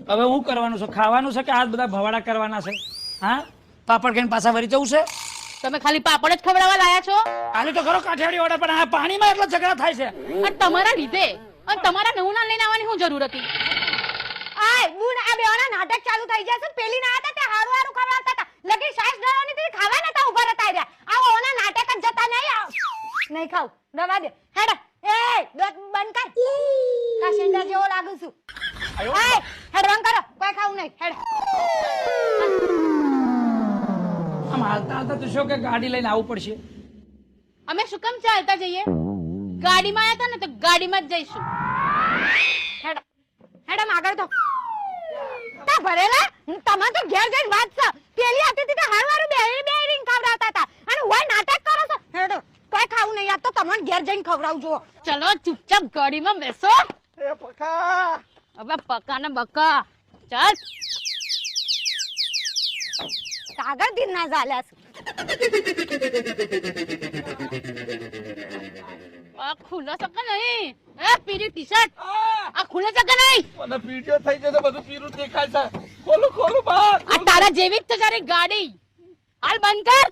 હવે હું કરવાનું છે? ખાવાનું છે કે આ બધા ભવાડા કરવાના છે? હા, પાપડ ખાઈને પાછા વળી જવું છે? તમે ખાલી પાપડ જ ખવડાવવા લાયા છો? આલે તો ખરો કાઠિયાવાડી વાળા, પણ આ પાણીમાં એટલો ઝઘડા થાય છે. અને તમારા લીધે અને તમારા નવું લઈને આવવાની શું જરૂર હતી? આય બુન, આ બેવાના નાટક ચાલુ થઈ જશે. પેલી ના હતા તે હારું હારું ખવડાવતા હતા, લગી સાસ ડરાવની તે ખાવા નતા ઉભા રહેતા રહ્યા. આ ઓના નાટક જ જતા નહીં ખાવ દવા દે. હેડ એ દત બંધ કર, કાશેંડા જેવો લાગુ છું. આય હેડ બંધ કરો, કોઈ ખાવું નહીં. હેડ આમ હાલતા હાલતા તો શું કે ગાડી લઈને આવવું પડશે? અમે શું કેમ ચાલતા જઈએ? ગાડીમાં આવ્યા હતા ને તો ગાડીમાં જ જઈશું. હેડ હેડ આમ આગળ તો તા ભરેલા તમે તો ઘેર જઈને વાત છે. પેલી હતી તે હારું હારું બેરિંગ ખવડાવતા હતા અને ઓય નાટક કરો છો. હેડ કોઈ ખાવું નહીં, આ તો તમને ઘેર જઈને ખવડાવજો. ચલો ચૂપચાપ ગાડીમાં બેસો. એ પકા હવે પકા ને બકા ચાલ. કાગળ દિન ના ચાલ્યા છે. આ ખુલ્લો છે કે નહીં? એ પીરી ટી-શર્ટ આ ખુલ્લો છે કે નહીં? મને પીડિયો થઈ જશે, બધું પીરું દેખાય છે. ખોલો ખોલો બા. આ તારા જેવી જ છે તારી ગાડી. હાલ બંધ કર.